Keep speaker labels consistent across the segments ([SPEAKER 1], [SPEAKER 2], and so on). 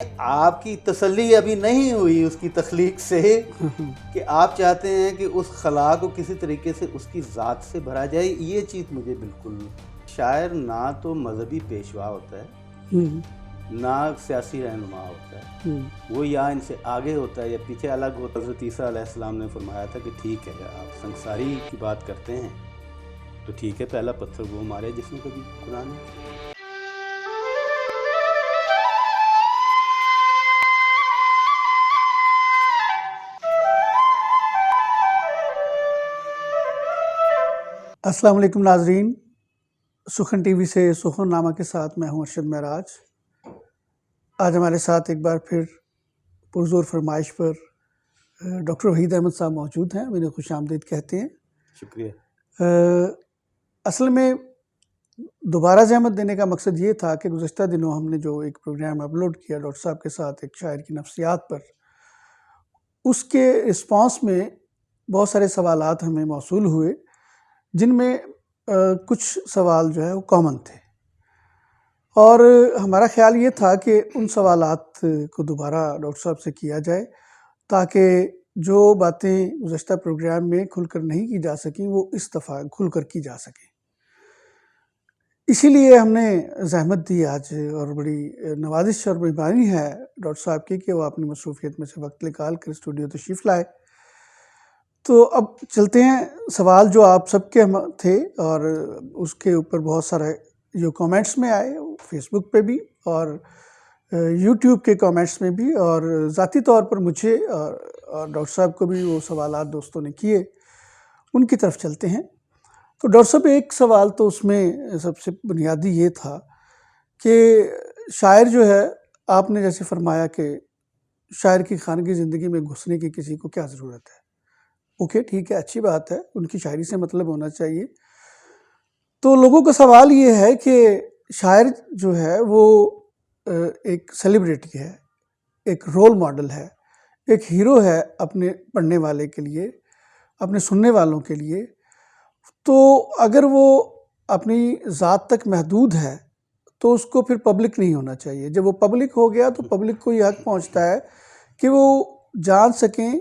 [SPEAKER 1] آپ کی تسلی ابھی نہیں ہوئی اس کی تخلیق سے کہ آپ چاہتے ہیں کہ اس خلا کو کسی طریقے سے اس کی ذات سے بھرا جائے. یہ چیز مجھے بالکل، شاعر نہ تو مذہبی پیشوا ہوتا ہے نہ سیاسی رہنما ہوتا ہے. وہ یا ان سے آگے ہوتا ہے یا پیچھے الگ ہوتا ہے. حضرت عیسیٰ علیہ السلام نے فرمایا تھا کہ ٹھیک ہے آپ سنساری کی بات کرتے ہیں تو ٹھیک ہے، پہلا پتھر وہ مارے جس نے کبھی قرآن ہے.
[SPEAKER 2] السلام علیکم ناظرین، سخن ٹی وی سے سخن نامہ کے ساتھ میں ہوں ارشد معراج. آج ہمارے ساتھ ایک بار پھر پرزور فرمائش پر ڈاکٹر وحید احمد صاحب موجود ہیں. انہیں خوش آمدید کہتے ہیں.
[SPEAKER 1] شکریہ.
[SPEAKER 2] اصل میں دوبارہ زحمت دینے کا مقصد یہ تھا کہ گزشتہ دنوں ہم نے جو ایک پروگرام اپلوڈ کیا ڈاکٹر صاحب کے ساتھ ایک شاعر کی نفسیات پر، اس کے رسپانس میں بہت سارے سوالات ہمیں موصول ہوئے جن میں کچھ سوال جو ہے وہ کامن تھے، اور ہمارا خیال یہ تھا کہ ان سوالات کو دوبارہ ڈاکٹر صاحب سے کیا جائے تاکہ جو باتیں گزشتہ پروگرام میں کھل کر نہیں کی جا سکیں وہ اس دفعہ کھل کر کی جا سکیں. اسی لیے ہم نے زحمت دی آج، اور بڑی نوازش اور مہربانی ہے ڈاکٹر صاحب کی کہ وہ اپنی مصروفیت میں سے وقت نکال کر اسٹوڈیو تشریف لائے. تو اب چلتے ہیں. سوال جو آپ سب کے تھے اور اس کے اوپر بہت سارے جو کامنٹس میں آئے فیس بک پہ بھی اور یوٹیوب کے کامنٹس میں بھی، اور ذاتی طور پر مجھے اور ڈاکٹر صاحب کو بھی وہ سوالات دوستوں نے کیے، ان کی طرف چلتے ہیں. تو ڈاکٹر صاحب ایک سوال تو اس میں سب سے بنیادی یہ تھا کہ شاعر جو ہے، آپ نے جیسے فرمایا کہ شاعر کی خانگی زندگی میں گھسنے کی کسی کو کیا ضرورت ہے. اوکے، ٹھیک ہے، اچھی بات ہے، ان کی شاعری سے مطلب ہونا چاہیے. تو لوگوں کا سوال یہ ہے کہ شاعر جو ہے وہ ایک سیلیبریٹی ہے، ایک رول ماڈل ہے، ایک ہیرو ہے اپنے پڑھنے والے کے لیے، اپنے سننے والوں کے لیے. تو اگر وہ اپنی ذات تک محدود ہے تو اس کو پھر پبلک نہیں ہونا چاہیے. جب وہ پبلک ہو گیا تو پبلک کو یہ حق پہنچتا ہے کہ وہ جان سکیں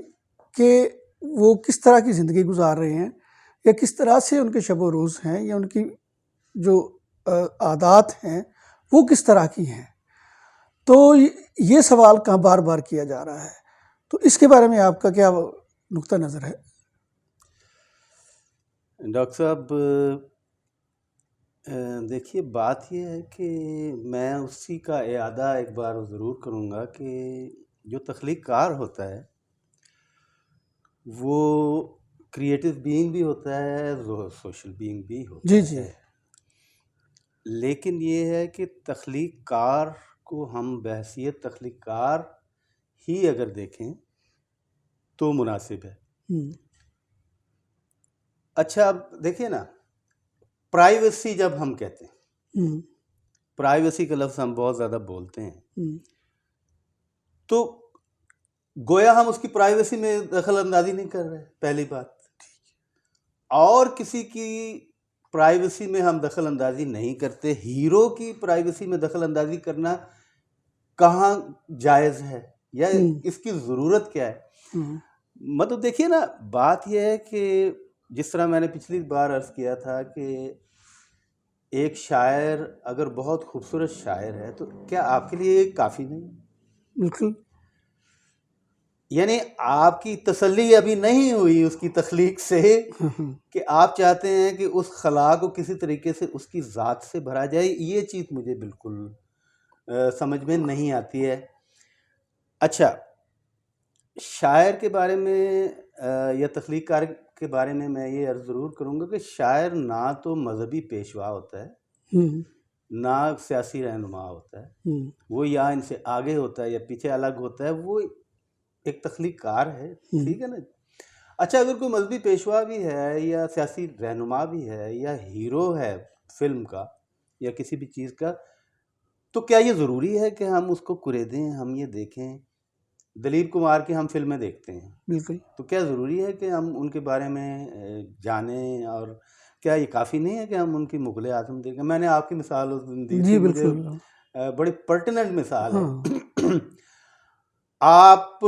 [SPEAKER 2] کہ وہ کس طرح کی زندگی گزار رہے ہیں، یا کس طرح سے ان کے شب و روز ہیں، یا ان کی جو عادات ہیں وہ کس طرح کی ہیں. تو یہ سوال کہاں بار بار کیا جا رہا ہے. تو اس کے بارے میں آپ کا کیا نقطہ نظر ہے؟
[SPEAKER 1] ڈاکٹر صاحب دیکھیے، بات یہ ہے کہ میں اسی کا اعادہ ایک بار ضرور کروں گا کہ جو تخلیق کار ہوتا ہے وہ کریٹو بینگ بھی ہوتا ہے، سوشل بینگ بھی ہوتا
[SPEAKER 2] جی جی.
[SPEAKER 1] ہے. لیکن یہ ہے کہ تخلیق کار کو ہم بحیثیت تخلیق کار ہی اگر دیکھیں تو مناسب ہے. اچھا، اب دیکھیے نا، پرائیویسی جب ہم کہتے ہیں، پرائیویسی کا لفظ ہم بہت زیادہ بولتے ہیں، تو گویا ہم اس کی پرائیویسی میں دخل اندازی نہیں کر رہے، پہلی بات. اور کسی کی پرائیویسی میں ہم دخل اندازی نہیں کرتے. ہیرو کی پرائیویسی میں دخل اندازی کرنا کہاں جائز ہے یا اس کی ضرورت کیا ہے؟ مطلب دیکھیے نا، بات یہ ہے کہ جس طرح میں نے پچھلی بار عرض کیا تھا کہ ایک شاعر اگر بہت خوبصورت شاعر ہے تو کیا آپ کے لیے کافی نہیں؟
[SPEAKER 2] بالکل.
[SPEAKER 1] یعنی آپ کی تسلی ابھی نہیں ہوئی اس کی تخلیق سے کہ آپ چاہتے ہیں کہ اس خلا کو کسی طریقے سے اس کی ذات سے بھرا جائے. یہ چیز مجھے بالکل سمجھ میں نہیں آتی ہے. اچھا، شاعر کے بارے میں یا تخلیق کار کے بارے میں یہ عرض ضرور کروں گا کہ شاعر نہ تو مذہبی پیشوا ہوتا ہے نہ سیاسی رہنما ہوتا ہے. وہ یا ان سے آگے ہوتا ہے یا پیچھے الگ ہوتا ہے. وہ ایک تخلیق کار ہے، ٹھیک ہے نا. اچھا، اگر کوئی مذہبی پیشوا بھی ہے یا سیاسی رہنما بھی ہے یا ہیرو ہے فلم کا یا کسی بھی چیز کا، تو کیا یہ ضروری ہے کہ ہم اس کو کریدیں، ہم یہ دیکھیں؟ دلیپ کمار کی ہم فلمیں دیکھتے ہیں،
[SPEAKER 2] بالکل.
[SPEAKER 1] تو کیا ضروری ہے کہ ہم ان کے بارے میں جانیں؟ اور کیا یہ کافی نہیں ہے کہ ہم ان کی مغل اعظم دیکھیں؟ میں نے آپ کی مثال دی
[SPEAKER 2] جی
[SPEAKER 1] تھی، مجھے
[SPEAKER 2] بالکل.
[SPEAKER 1] بڑی پرٹیننٹ مثال ہے.
[SPEAKER 2] ہاں
[SPEAKER 1] آپ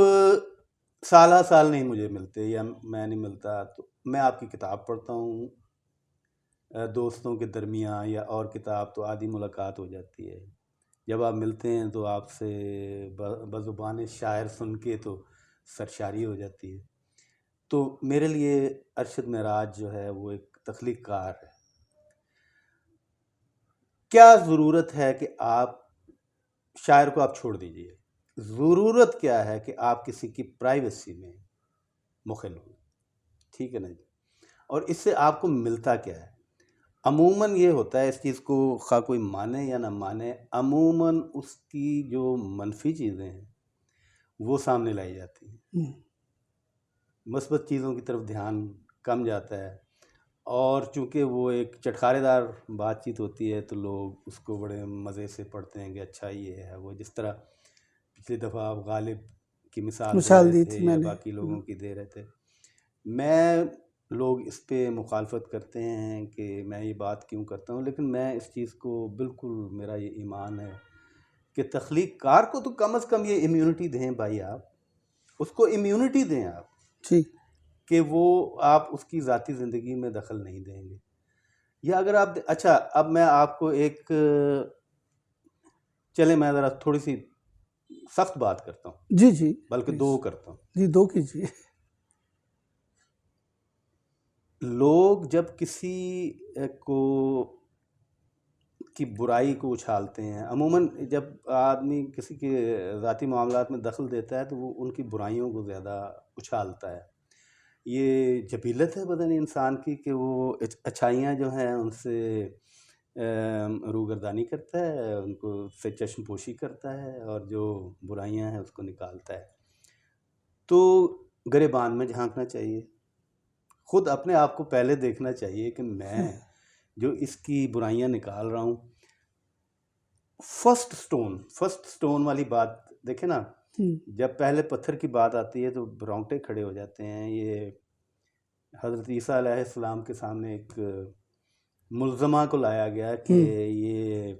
[SPEAKER 1] سالہ سال نہیں مجھے ملتے یا میں نہیں ملتا، تو میں آپ کی کتاب پڑھتا ہوں دوستوں کے درمیان یا اور کتاب، تو آدھی ملاقات ہو جاتی ہے. جب آپ ملتے ہیں تو آپ سے بزبان شاعر سن کے تو سرشاری ہو جاتی ہے. تو میرے لیے ارشد معراج جو ہے وہ ایک تخلیق کار ہے. کیا ضرورت ہے کہ آپ شاعر کو آپ چھوڑ دیجئے، ضرورت کیا ہے کہ آپ کسی کی پرائیویسی میں مخل ہوں، ٹھیک ہے نا جی. اور اس سے آپ کو ملتا کیا ہے؟ عموماً یہ ہوتا ہے، اس چیز کو خواہ کوئی مانے یا نہ مانے، عموماً اس کی جو منفی چیزیں ہیں وہ سامنے لائی جاتی ہیں، مثبت چیزوں کی طرف دھیان کم جاتا ہے. اور چونکہ وہ ایک چٹخارے دار بات چیت ہوتی ہے تو لوگ اس کو بڑے مزے سے پڑھتے ہیں کہ اچھا یہ ہے وہ. جس طرح پچھلی دفعہ آپ غالب کی مثال دے رہے
[SPEAKER 2] دی
[SPEAKER 1] تھے
[SPEAKER 2] تھی میں
[SPEAKER 1] یا
[SPEAKER 2] نے.
[SPEAKER 1] باقی لوگوں کی دے رہے تھے. میں لوگ اس پہ مخالفت کرتے ہیں کہ میں یہ بات کیوں کرتا ہوں، لیکن میں اس چیز کو بالکل، میرا یہ ایمان ہے کہ تخلیق کار کو تو کم از کم یہ امیونٹی دیں بھائی، آپ اس کو امیونٹی دیں آپ
[SPEAKER 2] جی
[SPEAKER 1] کہ وہ آپ اس کی ذاتی زندگی میں دخل نہیں دیں گے. یا اگر آپ اچھا، اب میں آپ کو ایک، چلے میں ذرا تھوڑی سی سخت بات کرتا ہوں،
[SPEAKER 2] جی جی
[SPEAKER 1] بلکہ
[SPEAKER 2] پلیز.
[SPEAKER 1] دو کرتا ہوں.
[SPEAKER 2] جی دو کیجیے.
[SPEAKER 1] لوگ جب کسی کو کی برائی کو اچھالتے ہیں، عموماً جب آدمی کسی کے ذاتی معاملات میں دخل دیتا ہے تو وہ ان کی برائیوں کو زیادہ اچھالتا ہے. یہ جبیلت ہے بدن انسان کی کہ وہ اچھائیاں جو ہیں ان سے روگردانی کرتا ہے، ان کو سے چشم پوشی کرتا ہے، اور جو برائیاں ہیں اس کو نکالتا ہے. تو گریبان میں جھانکنا چاہیے، خود اپنے آپ کو پہلے دیکھنا چاہیے کہ میں جو اس کی برائیاں نکال رہا ہوں. فرسٹ سٹون والی بات دیکھیں نا، جب پہلے پتھر کی بات آتی ہے تو رونگٹے کھڑے ہو جاتے ہیں. یہ حضرت عیسیٰ علیہ السلام کے سامنے ایک ملزمہ کو لایا گیا کہ یہ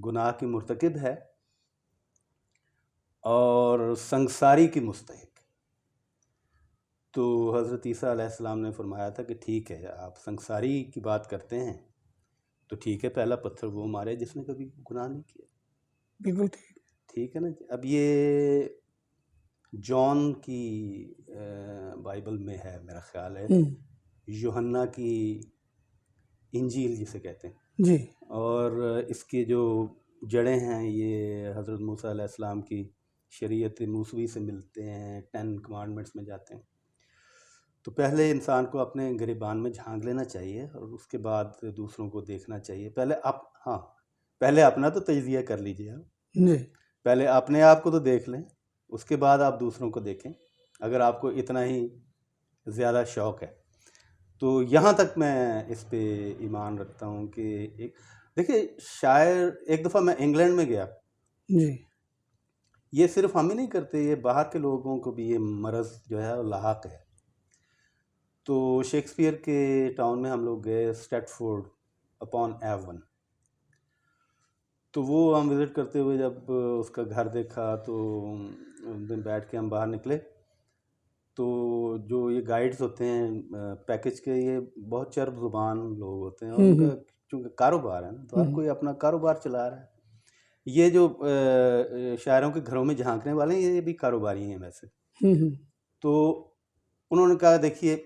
[SPEAKER 1] گناہ کی مرتکب ہے اور سنگساری کی مستحق. تو حضرت عیسیٰ علیہ السلام نے فرمایا تھا کہ ٹھیک ہے، آپ سنگساری کی بات کرتے ہیں تو ٹھیک ہے، پہلا پتھر وہ مارے جس نے کبھی گناہ نہیں کیا.
[SPEAKER 2] بالکل
[SPEAKER 1] ٹھیک ہے نا جی. اب یہ جون کی بائبل میں ہے میرا خیال ہے، یوحنا کی انجیل جسے کہتے ہیں
[SPEAKER 2] جی.
[SPEAKER 1] اور اس کی جو جڑیں ہیں یہ حضرت موسیٰ علیہ السلام کی شریعت موسوی سے ملتے ہیں، 10 کمانڈمنٹس میں جاتے ہیں. تو پہلے انسان کو اپنے گریبان میں جھانک لینا چاہیے اور اس کے بعد دوسروں کو دیکھنا چاہیے. پہلے اپنا تو تجزیہ کر لیجیے آپ،
[SPEAKER 2] جی.
[SPEAKER 1] پہلے اپنے آپ کو تو دیکھ لیں، اس کے بعد آپ دوسروں کو دیکھیں اگر آپ کو اتنا ہی زیادہ شوق ہے. تو یہاں تک میں اس پہ ایمان رکھتا ہوں کہ دیکھیں، شاعر، ایک دفعہ میں انگلینڈ میں گیا.
[SPEAKER 2] جی.
[SPEAKER 1] یہ صرف ہم ہی نہیں کرتے، یہ باہر کے لوگوں کو بھی یہ مرض جو ہے لاحق ہے. تو شیکسپیئر کے ٹاؤن میں ہم لوگ گئے، اسٹیٹفورڈ اپون ایون. تو وہ ہم وزٹ کرتے ہوئے جب اس کا گھر دیکھا تو اس دن بیٹھ کے ہم باہر نکلے. تو جو یہ گائیڈز ہوتے ہیں پیکج کے، یہ بہت چرب زبان لوگ ہوتے ہیں اور ان کا چونکہ کاروبار ہے نا، تو ہر کوئی اپنا کاروبار چلا رہا ہے. یہ جو شاعروں کے گھروں میں جھانکنے والے ہیں یہ بھی کاروباری ہیں ویسے. تو انہوں نے کہا دیکھیے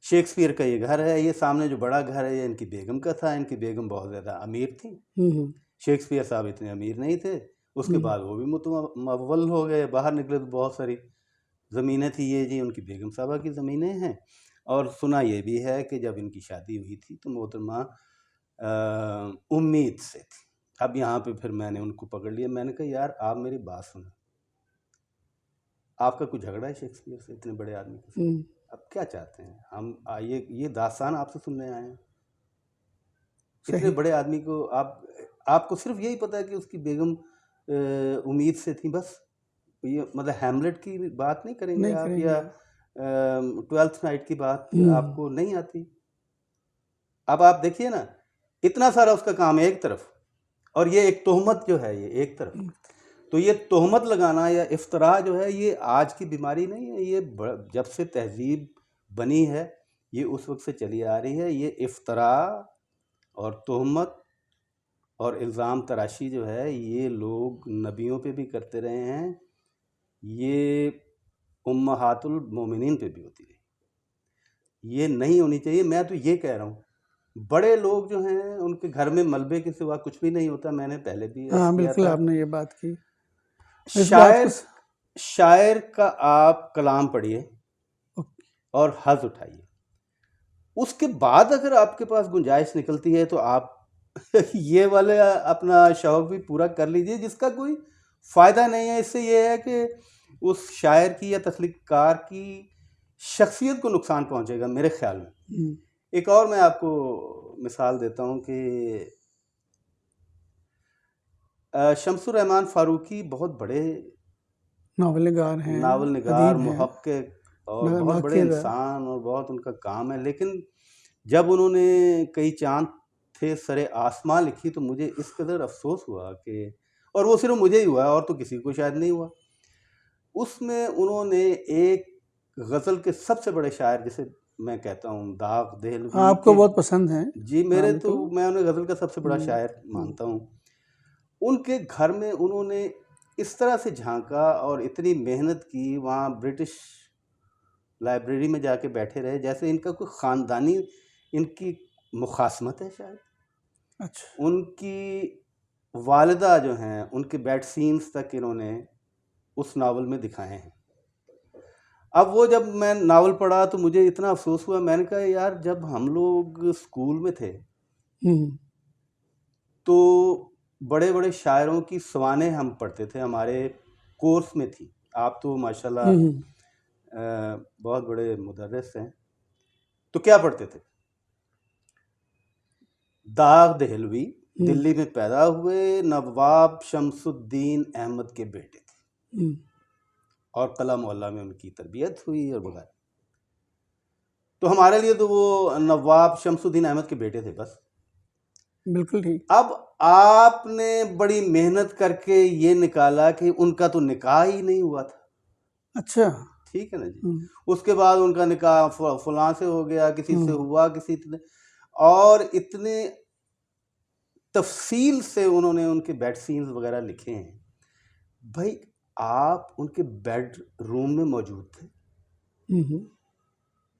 [SPEAKER 1] شیکسپیئر کا یہ گھر ہے، یہ سامنے جو بڑا گھر ہے یہ ان کی بیگم کا تھا. ان کی بیگم بہت زیادہ امیر تھیں، شیکسپیئر صاحب اتنے امیر نہیں تھے. اس کے بعد وہ بھی متمول ہو گئے، باہر نکلے تو بہت ساری زمینیں تھیں، یہ جی ان کی بیگم صاحبہ کی زمینیں ہیں. اور سنا یہ بھی ہے کہ جب ان کی شادی ہوئی تھی تو محترمہ امید سے تھی. اب یہاں پہ پھر میں نے ان کو پکڑ لیا، میں نے کہا یار آپ میری بات سنیں، آپ کا کوئی جھگڑا ہے شیکسپیئر سے، اتنے بڑے آدمی کے ساتھ؟ اب کیا چاہتے ہیں ہم؟ یہ داستان آپ سے سننے آئے ہیں. اتنے بڑے آدمی کو آپ کو صرف یہی پتہ ہے کہ اس کی بیگم امید سے تھی، بس. یہ مطلب ہیملٹ کی بات نہیں کریں گے آپ، یا 12th نائٹ کی بات آپ کو نہیں آتی؟ اب آپ دیکھیے نا اتنا سارا اس کا کام ہے ایک طرف، اور یہ ایک تہمت جو ہے یہ ایک طرف. تو یہ تہمت لگانا یا افتراء جو ہے یہ آج کی بیماری نہیں ہے، یہ جب سے تہذیب بنی ہے یہ اس وقت سے چلی آ رہی ہے. یہ افتراء اور تہمت اور الزام تراشی جو ہے یہ لوگ نبیوں پہ بھی کرتے رہے ہیں، یہ امہات المومنین پہ بھی ہوتی رہی. یہ نہیں ہونی چاہیے. میں تو یہ کہہ رہا ہوں بڑے لوگ جو ہیں ان کے گھر میں ملبے کے سوا کچھ بھی نہیں ہوتا. میں نے پہلے بھی
[SPEAKER 2] ہاں
[SPEAKER 1] عرض کیا
[SPEAKER 2] بالکل
[SPEAKER 1] تھا.
[SPEAKER 2] آپ نے یہ بات کی. اس بات کو
[SPEAKER 1] شاعر کا آپ کلام پڑھیے اور حظ اٹھائیے، اس کے بعد اگر آپ کے پاس گنجائش نکلتی ہے تو آپ یہ والے اپنا شوق بھی پورا کر لیجئے جس کا کوئی فائدہ نہیں ہے. اس سے یہ ہے کہ اس شاعر کی یا تخلیق کار کی شخصیت کو نقصان پہنچے گا میرے خیال میں. ایک اور میں آپ کو مثال دیتا ہوں کہ شمس الرحمن فاروقی بہت بڑے
[SPEAKER 2] ناول نگار ہیں،
[SPEAKER 1] ناول نگار،
[SPEAKER 2] ادیب ہیں،
[SPEAKER 1] محقق اور بہت بڑے انسان اور بہت ان کا کام ہے. لیکن جب انہوں نے کئی چاند تھے سرے آسمان لکھی تو مجھے اس قدر افسوس ہوا کہ، اور وہ صرف مجھے ہی ہوا اور تو کسی کو شاید نہیں ہوا. اس میں انہوں نے ایک غزل کے سب سے بڑے شاعر جسے میں کہتا ہوں داغ دہلوی،
[SPEAKER 2] آپ کو بہت پسند ہیں.
[SPEAKER 1] جی میرے تو میں انہیں غزل کا سب سے بڑا شاعر مانتا ہوں. ان کے گھر میں انہوں نے اس طرح سے جھانکا اور اتنی محنت کی، وہاں برٹش لائبریری میں جا کے بیٹھے رہے جیسے ان کا کوئی خاندانی ان کی مخاصمت ہے شاید.
[SPEAKER 2] اچھا.
[SPEAKER 1] ان کی والدہ جو ہیں ان کے بیڈ سینز تک انہوں نے اس ناول میں دکھائے ہیں. اب وہ جب میں ناول پڑھا تو مجھے اتنا افسوس ہوا. میں نے کہا یار جب ہم لوگ اسکول میں تھے تو بڑے بڑے شاعروں کی سوانح ہم پڑھتے تھے، ہمارے کورس میں تھی. آپ تو ماشاءاللہ بہت بڑے مدرس ہیں، تو کیا پڑھتے تھے؟ داغ دہلوی دلی میں پیدا ہوئے، نواب شمس الدین احمد کے بیٹے تھے اور قلعہ معلیٰ میں ان کی تربیت ہوئی اور وغیرہ. تو ہمارے لیے تو وہ نواب شمس الدین احمد کے بیٹے تھے بس.
[SPEAKER 2] بالکل ٹھیک.
[SPEAKER 1] اب آپ نے بڑی محنت کر کے یہ نکالا کہ ان کا تو نکاح ہی نہیں ہوا تھا.
[SPEAKER 2] اچھا
[SPEAKER 1] ٹھیک ہے نا جی. اس کے بعد ان کا نکاح فلاں سے ہو گیا، کسی سے ہوا، کسی سے، اور اتنے تفصیل سے انہوں نے ان کے بیڈ سینز وغیرہ لکھے ہیں. بھائی آپ ان کے بیڈ روم میں موجود تھے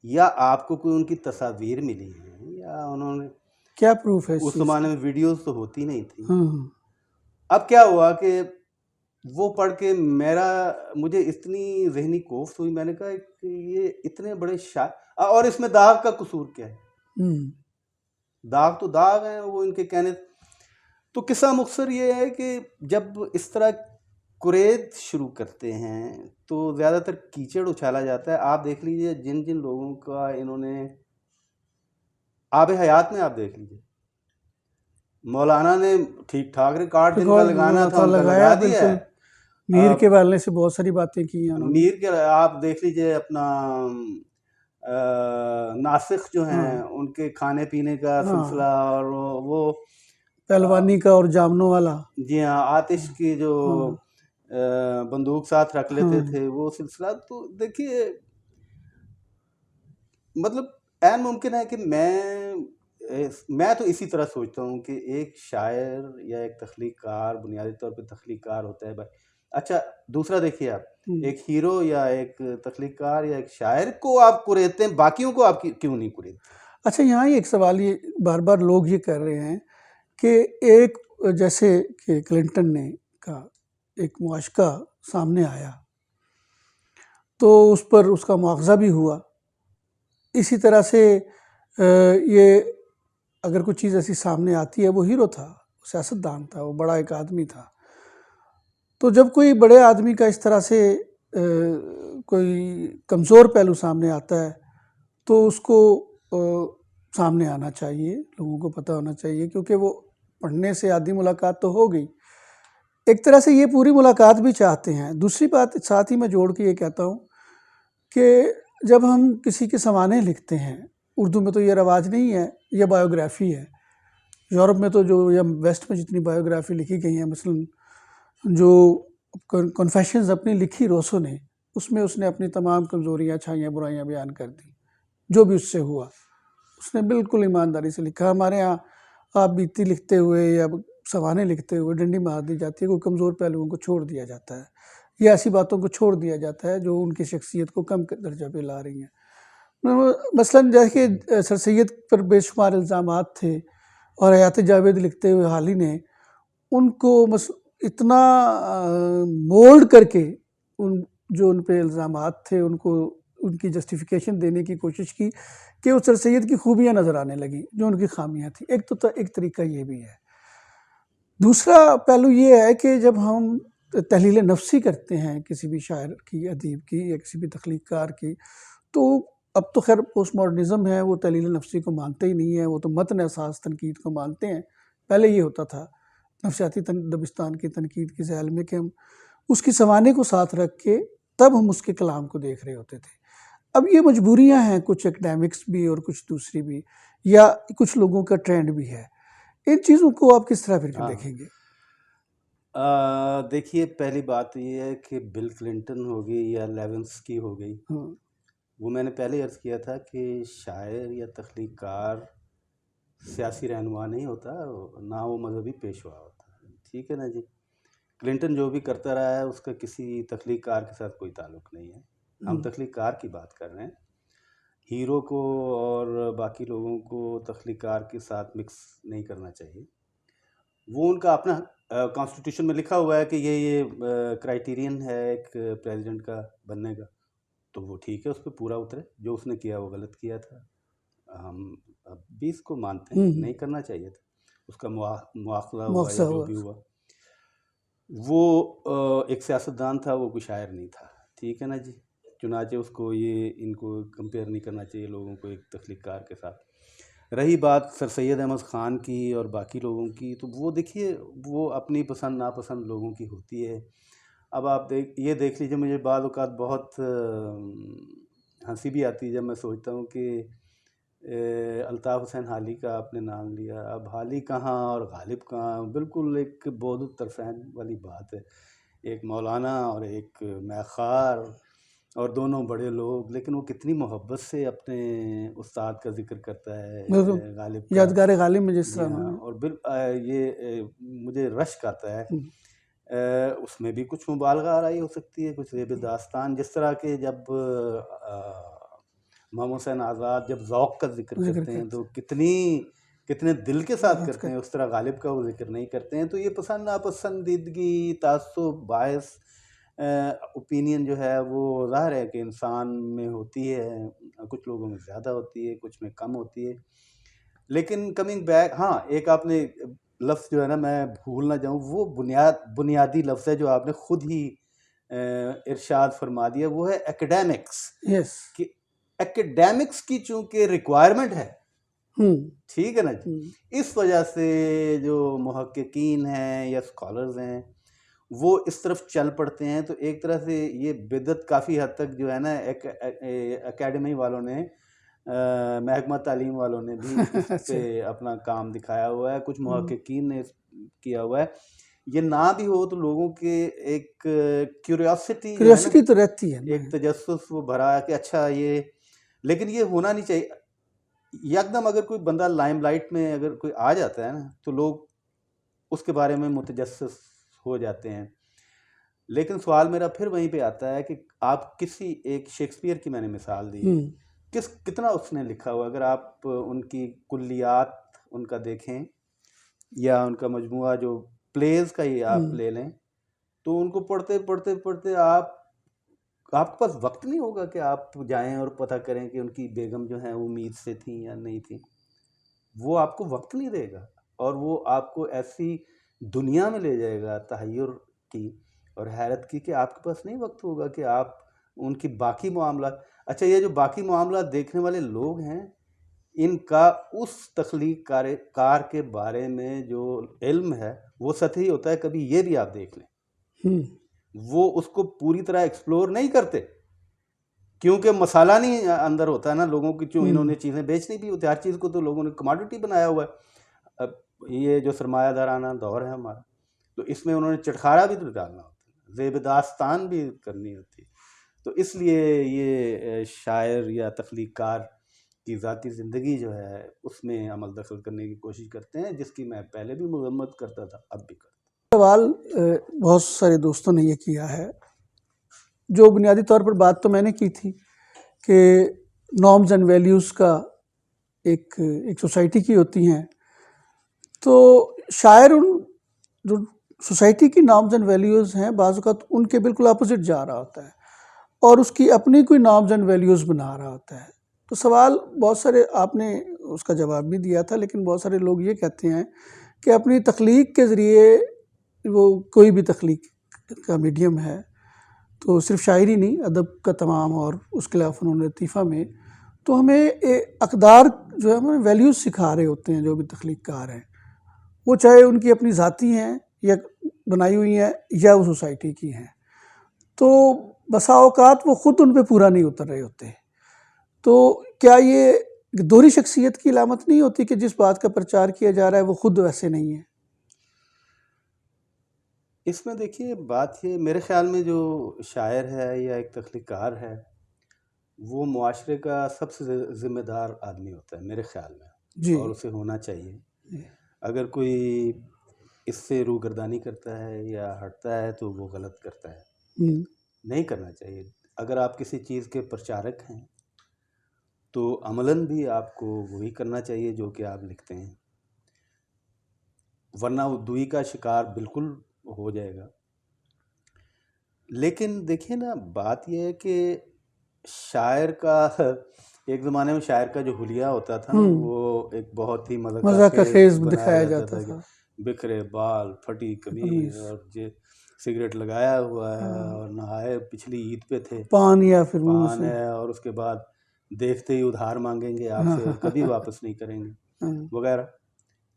[SPEAKER 1] یا آپ کو کوئی ان کی تصاویر ملی ہیں یا انہوں نے،
[SPEAKER 2] کیا پروف ہے
[SPEAKER 1] اس زمانے میں ویڈیوز تو ہوتی نہیں تھی. اب کیا ہوا کہ وہ پڑھ کے مجھے اتنی ذہنی کوفت ہوئی. میں نے کہا کہ یہ اتنے بڑے شاعر، اور اس میں داغ کا قصور کیا ہے؟ داغ تو داغ ہیں وہ ان کے کہنے. تو قصہ مختصر یہ ہے کہ جب اس طرح قرید شروع کرتے ہیں تو زیادہ تر کیچڑ اچھالا جاتا ہے. آپ دیکھ لیجئے جن جن لوگوں کا انہوں نے آب حیات میں، آپ دیکھ لیجئے مولانا نے ٹھیک ٹھاک ریکارڈ جن کا لگانا تھا ان کا لگا دیا ہے.
[SPEAKER 2] میر کے والے سے بہت ساری باتیں کی ہیں
[SPEAKER 1] میر کے آپ دیکھ لیجئے اپنا ناسخ جو ہیں ان کے کھانے پینے کا سلسلہ، اور وہ
[SPEAKER 2] پہلوانی کا اور جامنوں والا،
[SPEAKER 1] جی ہاں، آتش کی جو بندوق ساتھ رکھ لیتے تھے وہ سلسلہ. تو دیکھیے مطلب عین ممکن ہے کہ میں تو اسی طرح سوچتا ہوں کہ ایک شاعر یا ایک تخلیق کار بنیادی طور پہ تخلیق کار ہوتا ہے. بھائی اچھا دوسرا دیکھیے، آپ ایک ہیرو یا ایک تخلیق کار یا ایک شاعر کو آپ قریدتے ہیں، باقیوں کو آپ کیوں نہیں قریدتے؟
[SPEAKER 2] اچھا یہاں ایک سوال یہ بار بار لوگ یہ کر رہے ہیں کہ ایک جیسے کہ کلنٹن نے کا ایک معاشقہ سامنے آیا تو اس پر اس کا مواخذہ بھی ہوا. اسی طرح سے یہ اگر کوئی چیز ایسی سامنے آتی ہے، وہ ہیرو تھا، سیاستدان تھا، وہ بڑا ایک آدمی تھا. تو جب کوئی بڑے آدمی کا اس طرح سے کوئی کمزور پہلو سامنے آتا ہے تو اس کو سامنے آنا چاہیے، لوگوں کو پتہ ہونا چاہیے، کیونکہ وہ پڑھنے سے آدھی ملاقات تو ہو گئی. ایک طرح سے یہ پوری ملاقات بھی چاہتے ہیں. دوسری بات ساتھ ہی میں جوڑ کے یہ کہتا ہوں کہ جب ہم کسی کے سوانح لکھتے ہیں، اردو میں تو یہ رواج نہیں ہے، یہ بایوگرافی ہے، یورپ میں تو جو یا ویسٹ میں جتنی بایوگرافی لکھی گئی ہیں، مثلا جو کنفیشنز اپنی لکھی روسو نے، اس میں اس نے اپنی تمام کمزوریاں، اچھائیاں، برائیاں بیان کر دی، جو بھی اس سے ہوا اس نے بالکل ایمانداری سے لکھا. ہمارے ہاں آپ بیتی لکھتے ہوئے یا سوانے لکھتے ہوئے ڈنڈی مار دی جاتی ہے، کوئی کمزور پہلوؤں کو چھوڑ دیا جاتا ہے یا ایسی باتوں کو چھوڑ دیا جاتا ہے جو ان کی شخصیت کو کم درجہ پہ لا رہی ہیں. مثلاً جیسے کہ سر سید پر بے شمار الزامات تھے اور حیات جاوید لکھتے ہوئے حالی نے ان کو اتنا مولڈ کر کے جو ان پہ الزامات تھے ان کو ان کی جسٹیفیکیشن دینے کی کوشش کی کہ وہ سر سید کی خوبیاں نظر آنے لگیں جو ان کی خامیاں تھیں. ایک طریقہ یہ بھی ہے. دوسرا پہلو یہ ہے کہ جب ہم تحلیل نفسی کرتے ہیں کسی بھی شاعر کی، ادیب کی یا کسی بھی تخلیق کار کی، تو اب تو خیر پوسٹ ماڈرنزم ہے، وہ تحلیل نفسی کو مانتے ہی نہیں ہے، وہ تو متن اساس تنقید کو مانتے ہیں. پہلے یہ ہوتا تھا نفسیاتی دبستان کی تنقید کے ذیل میں کہ ہم اس کی سوانے کو ساتھ رکھ کے تب ہم اس کے کلام کو دیکھ رہے ہوتے تھے. اب یہ مجبوریاں ہیں کچھ اکیڈیمکس بھی اور کچھ دوسری بھی، یا کچھ لوگوں کا ٹرینڈ بھی ہے. ان چیزوں کو آپ کس طرح پھر کے دیکھیں گے؟
[SPEAKER 1] دیکھیے، پہلی بات یہ ہے کہ بل کلنٹن ہو گئی یا لیونسکی ہو گئی، وہ میں نے پہلے عرض کیا تھا کہ شاعر یا تخلیق کار سیاسی رہنما نہیں ہوتا، نہ وہ مذہبی پیشوا ہوتا. ٹھیک ہے نا جی. کلنٹن جو بھی کرتا رہا ہے اس کا کسی تخلیق کار کے ساتھ کوئی تعلق نہیں ہے. ہم تخلیق کار کی بات کر رہے ہیں. ہیرو کو اور باقی لوگوں کو تخلیق کار کے ساتھ مکس نہیں کرنا چاہیے. وہ ان کا اپنا کانسٹیٹیوشن میں لکھا ہوا ہے کہ یہ کرائیٹیرین ہے ایک پریزیڈنٹ کا بننے کا، تو وہ ٹھیک ہے، اس پہ پورا اترے. جو اس نے کیا وہ غلط کیا تھا، ہم اب بھی اس کو مانتے ہیں، نہیں کرنا چاہیے تھا. اس کا مواخذہ ہوا یا جو بھی ہوا. وہ ایک سیاستدان تھا، وہ کوئی شاعر نہیں تھا. ٹھیک ہے نا جی. چنانچہ اس کو ان کو کمپیئر نہیں کرنا چاہیے لوگوں کو ایک تخلیق کار کے ساتھ. رہی بات سر سید احمد خان کی اور باقی لوگوں کی، تو وہ دیکھیے وہ اپنی پسند ناپسند لوگوں کی ہوتی ہے. اب آپ یہ دیکھ لیجیے، مجھے بعض اوقات بہت ہنسی بھی آتی ہے جب میں سوچتا ہوں کہ الطاف حسین حالی کا آپ نے نام لیا. اب حالی کہاں اور غالب کہاں، بالکل ایک بود الطرفین والی بات ہے. ایک مولانا اور ایک میخار، اور دونوں بڑے لوگ، لیکن وہ کتنی محبت سے اپنے استاد کا ذکر کرتا ہے غالب کا،
[SPEAKER 2] یادگار غالب میں جس طرح.
[SPEAKER 1] اور یہ مجھے رشک آتا ہے. اس میں بھی کچھ مبالغہ آرائی ہو سکتی ہے، کچھ ریب داستان، جس طرح کہ جب محمد حسین آزاد جب ذوق کا ذکر کرتے ہیں تو کتنے دل کے ساتھ کرتے ہیں، اس طرح غالب کا وہ ذکر نہیں کرتے ہیں. تو یہ پسند ناپسندیدگی، تعصب، باعث اوپینین جو ہے وہ ظاہر ہے کہ انسان میں ہوتی ہے. کچھ لوگوں میں زیادہ ہوتی ہے، کچھ میں کم ہوتی ہے. لیکن کمنگ بیک، ہاں ایک آپ نے لفظ جو ہے نا میں بھول نہ جاؤں، وہ بنیادی لفظ ہے جو آپ نے خود ہی ارشاد فرما دیا، وہ ہے ایکیڈیمکس. کہ ایکیڈیمکس کی چونکہ ریکوائرمنٹ ہے، ٹھیک ہے نا جی، اس وجہ سے جو محققین ہیں یا اسکالرز ہیں وہ اس طرف چل پڑتے ہیں. تو ایک طرح سے یہ بدعت کافی حد تک جو ہے نا اکیڈمی والوں نے، محکمہ تعلیم والوں نے بھی اس پہ اپنا کام دکھایا ہوا ہے، کچھ محققین نے کیا ہوا ہے. یہ نہ بھی ہو تو لوگوں کے ایک کیوریوسٹی
[SPEAKER 2] تو رہتی ہے،
[SPEAKER 1] ایک تجسس وہ بھرا ہے کہ اچھا یہ، لیکن یہ ہونا نہیں چاہیے. یکدم اگر کوئی بندہ لائم لائٹ میں اگر کوئی آ جاتا ہے نا تو لوگ اس کے بارے میں متجسس ہو جاتے ہیں. لیکن سوال میرا پھر وہیں پہ آتا ہے کہ آپ کسی ایک شیکسپیئر کی میں نے مثال دی، کتنا اس نے لکھا ہوا، اگر آپ ان کی کلیات ان کا دیکھیں یا ان کا مجموعہ جو پلیز کا ہی آپ لے لیں، تو ان کو پڑھتے آپ کے پاس وقت نہیں ہوگا کہ آپ جائیں اور پتہ کریں کہ ان کی بیگم جو ہیں وہ امید سے تھیں یا نہیں تھیں. وہ آپ کو وقت نہیں دے گا، اور وہ آپ کو ایسی دنیا میں لے جائے گا تحیر کی اور حیرت کی کہ آپ کے پاس نہیں وقت ہوگا کہ آپ ان کی باقی معاملات. اچھا، یہ جو باقی معاملات دیکھنے والے لوگ ہیں، ان کا اس تخلیق کار کے بارے میں جو علم ہے وہ سطحی ہوتا ہے. کبھی یہ بھی آپ دیکھ لیں، وہ اس کو پوری طرح ایکسپلور نہیں کرتے، کیونکہ مسالہ نہیں اندر ہوتا ہے نا لوگوں کی. جو انہوں نے چیزیں بیچنی بھی ہوتی ہے، ہر چیز کو تو لوگوں نے کماڈیٹی بنایا ہوا ہے. اب یہ جو سرمایہ دارانہ دور ہے ہمارا، تو اس میں انہوں نے چٹخارا بھی تو ڈالنا ہوتا ہے، زیب داستان بھی کرنی ہوتی ہے. تو اس لیے یہ شاعر یا تخلیق کار کی ذاتی زندگی جو ہے اس میں عمل دخل کرنے کی کوشش کرتے ہیں، جس کی میں پہلے بھی مذمت کرتا تھا، اب بھی کرتا ہوں.
[SPEAKER 2] سوال بہت سارے دوستوں نے یہ کیا ہے، جو بنیادی طور پر بات تو میں نے کی تھی کہ نارمز اینڈ ویلیوز کا ایک سوسائٹی کی ہوتی ہیں، تو شاعر ان جو سوسائٹی کی نارمز اینڈ ویلیوز ہیں بعض اوقات ان کے بالکل اپوزٹ جا رہا ہوتا ہے اور اس کی اپنی کوئی نارمز اینڈ ویلیوز بنا رہا ہوتا ہے. تو سوال بہت سارے، آپ نے اس کا جواب بھی دیا تھا، لیکن بہت سارے لوگ یہ کہتے ہیں کہ اپنی تخلیق کے ذریعے، وہ کوئی بھی تخلیق کا میڈیم ہے، تو صرف شاعری نہیں، ادب کا تمام اور اس کے علاوہ فنون لطیفہ میں، تو ہمیں اقدار جو ہے ہمیں ویلیوز سکھا رہے ہوتے ہیں جو بھی تخلیق کار ہیں، وہ چاہے ان کی اپنی ذاتی ہیں یا بنائی ہوئی ہیں یا وہ سوسائٹی کی ہیں. تو بسا اوقات وہ خود ان پہ پورا نہیں اتر رہے ہوتے. تو کیا یہ دوہری شخصیت کی علامت نہیں ہوتی کہ جس بات کا پرچار کیا جا رہا ہے وہ خود ویسے نہیں ہے؟
[SPEAKER 1] اس میں دیکھیے بات یہ، میرے خیال میں جو شاعر ہے یا ایک تخلیق کار ہے وہ معاشرے کا سب سے ذمہ دار آدمی ہوتا ہے میرے خیال میں،
[SPEAKER 2] جی
[SPEAKER 1] اور اسے ہونا چاہیے. اگر کوئی اس سے روگردانی کرتا ہے یا ہٹتا ہے تو وہ غلط کرتا ہے، نہیں کرنا چاہیے. اگر آپ کسی چیز کے پرچارک ہیں تو عملاً بھی آپ کو وہی کرنا چاہیے جو کہ آپ لکھتے ہیں، ورنہ وہ دوئی کا شکار بالکل ہو جائے گا. لیکن دیکھیے نا، بات یہ ہے کہ شاعر کا ایک زمانے میں شاعر کا جو حلیہ ہوتا تھا نا، وہ ایک بہت ہی
[SPEAKER 2] مذاق خیز دکھایا جاتا تھا.
[SPEAKER 1] بکھرے بال، پھٹی قمیض، اور سگریٹ لگایا ہوا ہے، اور نہائے پچھلی عید پہ تھے،
[SPEAKER 2] پان یا پھر
[SPEAKER 1] پان ہے، اور اس کے بعد دیکھتے ہی ادھار مانگیں گے آپ سے اور کبھی واپس نہیں کریں گے وغیرہ.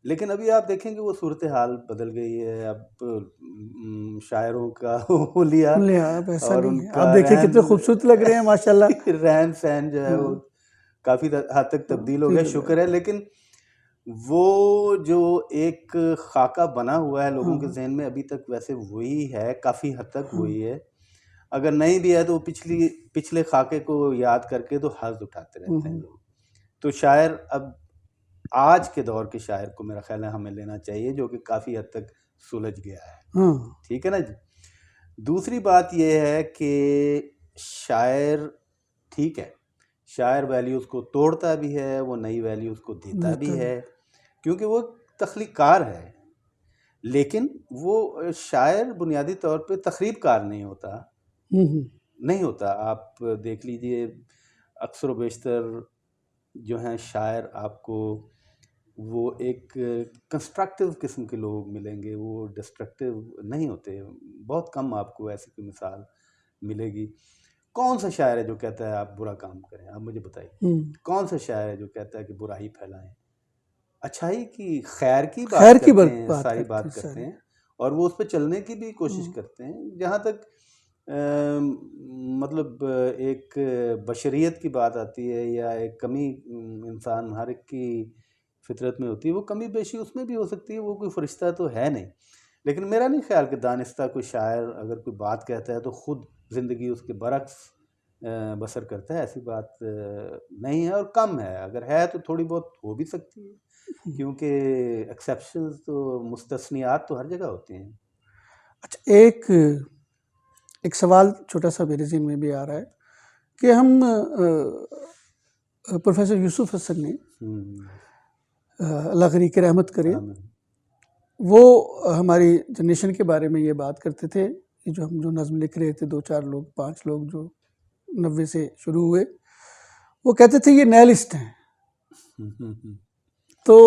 [SPEAKER 1] لیکن ابھی آپ دیکھیں کہ وہ صورتحال بدل گئی ہے. اب شاعروں کا حلیہ اور ان کا
[SPEAKER 2] آپ دیکھیں کتنے خوبصورت لگ رہے ہیں ماشاءاللہ،
[SPEAKER 1] رہن سہن جو ہے وہ کافی حد تک تبدیل ہو گیا، شکر ہے. لیکن وہ جو ایک خاکہ بنا ہوا ہے لوگوں کے ذہن میں ابھی تک ویسے وہی ہے، کافی حد تک وہی ہے. اگر نہیں بھی ہے تو پچھلے خاکے کو یاد کر کے تو حظ اٹھاتے رہتے ہیں لوگ. تو شاعر، اب آج کے دور کے شاعر کو میرا خیال ہے ہمیں لینا چاہیے، جو کہ کافی حد تک سلجھ گیا ہے. ٹھیک ہے نا جی. دوسری بات یہ ہے کہ شاعر، ٹھیک ہے، شاعر ویلیوز کو توڑتا بھی ہے، وہ نئی ویلیوز کو دیتا بھی ہے، کیونکہ وہ تخلیق کار ہے. لیکن وہ شاعر بنیادی طور پہ تخریب کار نہیں ہوتا. آپ دیکھ لیجئے، اکثر و بیشتر جو ہیں شاعر آپ کو وہ ایک کنسٹرکٹیو قسم کے لوگ ملیں گے، وہ ڈسٹرکٹیو نہیں ہوتے. بہت کم آپ کو ایسی کوئی مثال ملے گی. کون سا شاعر ہے جو کہتا ہے آپ برا کام کریں؟ آپ مجھے بتائیے، کون سا شاعر ہے جو کہتا ہے کہ برائی پھیلائیں؟ اچھائی کی، خیر کی بات کرتے ہیں، ساری بات کرتے ہیں، اور وہ اس پہ چلنے کی بھی کوشش کرتے ہیں. جہاں تک مطلب ایک بشریت کی بات آتی ہے، یا ایک کمی انسان ہر ایک کی فطرت میں ہوتی ہے، وہ کمی بیشی اس میں بھی ہو سکتی ہے، وہ کوئی فرشتہ تو ہے نہیں. لیکن میرا نہیں خیال کہ دانستہ کوئی شاعر اگر کوئی بات کہتا ہے تو خود زندگی اس کے برعکس بسر کرتا ہے. ایسی بات نہیں ہے، اور کم ہے. اگر ہے تو تھوڑی بہت ہو بھی سکتی ہے، کیونکہ ایکسیپشنز تو، مستثنیات تو ہر جگہ ہوتے ہیں.
[SPEAKER 2] اچھا، ایک سوال چھوٹا سا میرے ذہن میں بھی آ رہا ہے کہ ہم پروفیسر یوسف حسن نے، اللہ غنی کی رحمت کرے، وہ ہماری جنریشن کے بارے میں یہ بات کرتے تھے کہ ہم جو نظم لکھ رہے تھے، 2-4 لوگ، 5 لوگ جو 90 سے شروع ہوئے، وہ کہتے تھے یہ نیلسٹ ہیں. تو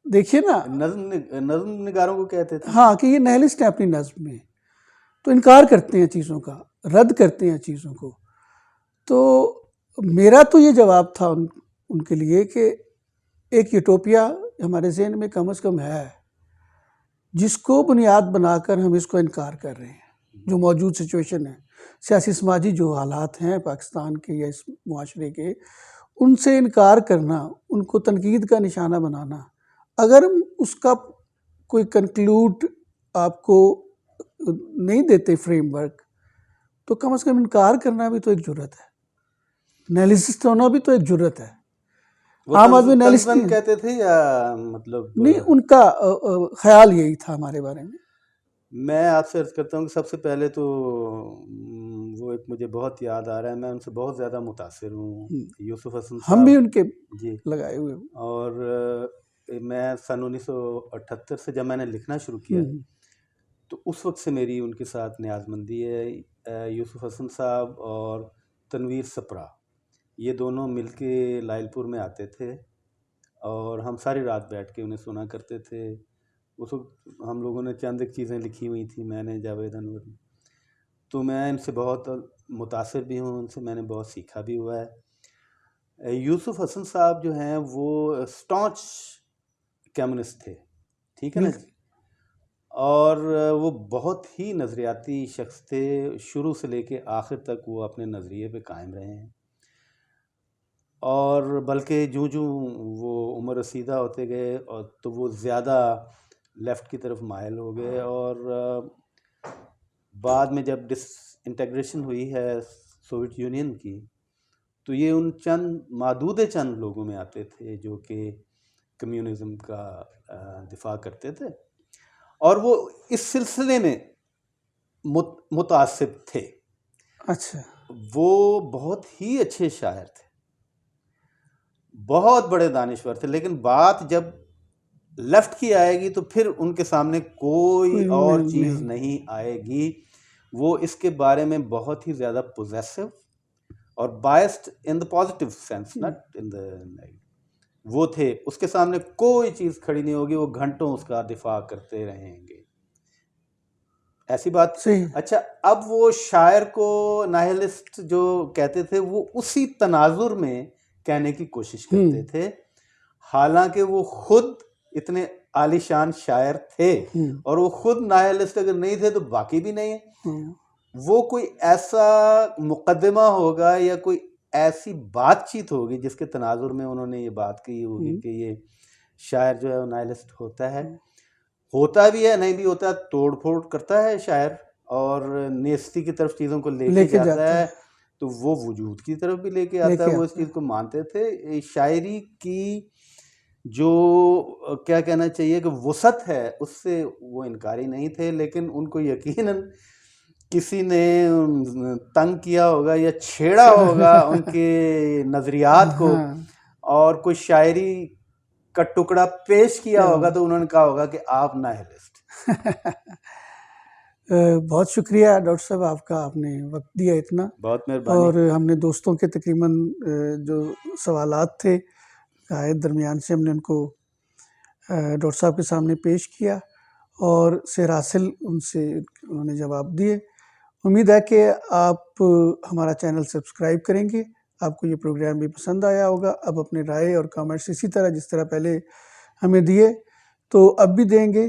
[SPEAKER 2] دیکھیے نا،
[SPEAKER 1] نظم نگاروں کو کہتے تھے،
[SPEAKER 2] ہاں، کہ یہ نیلسٹ ہیں اپنی نظم میں، تو انکار کرتے ہیں چیزوں کا، رد کرتے ہیں چیزوں کو. تو میرا تو یہ جواب تھا ان کے لیے کہ ایک یوٹوپیا ہمارے ذہن میں کم از کم ہے، جس کو بنیاد بنا کر ہم اس کو انکار کر رہے ہیں. جو موجود سچویشن ہے، سیاسی سماجی جو حالات ہیں پاکستان کے یا اس معاشرے کے، ان سے انکار کرنا، ان کو تنقید کا نشانہ بنانا، اگر ہم اس کا کوئی کنکلوڈ آپ کو نہیں دیتے فریم ورک، تو کم از کم انکار کرنا بھی تو ایک جرت ہے، انالیسس ہونا بھی تو ایک جرت ہے.
[SPEAKER 1] وہ
[SPEAKER 2] عام آدمی انالیسس
[SPEAKER 1] طنزاً کہتے تھے یا مطلب
[SPEAKER 2] نہیں، ان کا خیال یہی تھا ہمارے بارے میں.
[SPEAKER 1] میں آپ سے عرض کرتا ہوں کہ سب سے پہلے تو وہ ایک مجھے بہت یاد آ رہا ہے، میں ان سے بہت زیادہ متاثر ہوں، یوسف حسن صاحب.
[SPEAKER 2] ہم بھی ان کے
[SPEAKER 1] جی.
[SPEAKER 2] لگائے ہوئے.
[SPEAKER 1] اور میں سن 1978 سے جب میں نے لکھنا شروع کیا تو اس وقت سے میری ان کے ساتھ نیاز مندی ہے. یوسف حسن صاحب اور تنویر سپرا یہ دونوں مل کے لائل پور میں آتے تھے اور ہم ساری رات بیٹھ کے انہیں سنا کرتے تھے. اس وقت ہم لوگوں نے چند ایک چیزیں لکھی ہوئی تھیں، میں نے، جاوید انور نے. تو میں ان سے بہت متاثر بھی ہوں، ان سے میں نے بہت سیکھا بھی ہوا ہے. یوسف حسن صاحب جو ہیں وہ اسٹانچ کمیونسٹ تھے، ٹھیک ہے نا جی، اور وہ بہت ہی نظریاتی شخص تھے. شروع سے لے کے آخر تک وہ اپنے نظریے پہ قائم رہے ہیں، اور بلکہ جوں وہ عمر رسیدہ ہوتے گئے اور تو وہ زیادہ لیفٹ کی طرف مائل ہو گئے. اور بعد میں جب ڈس انٹیگریشن ہوئی ہے سوویت یونین کی تو یہ ان چند لوگوں میں آتے تھے جو کہ کمیونزم کا دفاع کرتے تھے، اور وہ اس سلسلے میں متعصب تھے.
[SPEAKER 2] اچھا.
[SPEAKER 1] وہ بہت ہی اچھے شاعر تھے، بہت بڑے دانشور تھے، لیکن بات جب لیفٹ کی آئے گی تو پھر ان کے سامنے کوئی اور چیز نہیں آئے گی. وہ اس کے بارے میں بہت ہی زیادہ پوزیسو اور biased in the positive sense, not in the negative وہ تھے. اس کے سامنے کوئی چیز کھڑی نہیں ہوگی، وہ گھنٹوں اس کا دفاع کرتے رہیں گے. ایسی بات. اچھا، اب وہ شاعر کو ناہلسٹ جو کہتے تھے وہ اسی تناظر میں کہنے کی کوشش کرتے تھے، حالانکہ وہ خود اتنے عالی شان شاعر تھے، اور وہ خود ناہلسٹ اگر نہیں تھے تو باقی بھی نہیں ہیں. وہ کوئی ایسا مقدمہ ہوگا یا کوئی ایسی بات چیت ہوگی جس کے تناظر میں انہوں نے یہ بات کہی ہوگی کہ یہ شاعر جو ہے وہ ناہلسٹ ہوتا بھی ہے، نہیں بھی ہوتا، توڑ پھوڑ کرتا ہے شاعر اور نیستی کی طرف چیزوں کو لے کے جاتا ہے، تو وہ وجود کی طرف بھی لے کے آتا ہے. وہ اس چیز کو مانتے تھے. شاعری کی جو کیا کہنا چاہیے کہ وسعت ہے اس سے وہ انکاری نہیں تھے، لیکن ان کو یقیناً کسی نے تنگ کیا ہوگا یا چھیڑا ہوگا ان کے نظریات کو، اور کوئی شاعری کا ٹکڑا پیش کیا ہوگا تو انہوں نے کہا ہوگا کہ آپ ناہلسٹ.
[SPEAKER 2] بہت شکریہ ڈاکٹر صاحب آپ کا، آپ نے وقت دیا اتنا.
[SPEAKER 1] بہت مہربانی.
[SPEAKER 2] اور ہم نے دوستوں کے تقریباً جو سوالات تھے آئے درمیان سے ہم نے ان کو ڈاکٹر صاحب کے سامنے پیش کیا، اور سیر حاصل ان سے انہوں نے جواب دیے. امید ہے کہ آپ ہمارا چینل سبسکرائب کریں گے. آپ کو یہ پروگرام بھی پسند آیا ہوگا. اب اپنے رائے اور کامنٹس اسی طرح جس طرح پہلے ہمیں دیے تو اب بھی دیں گے.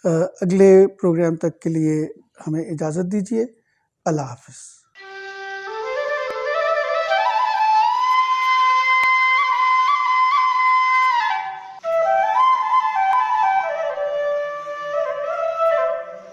[SPEAKER 2] اگلے پروگرام تک کے لیے ہمیں اجازت دیجیے. اللہ حافظ.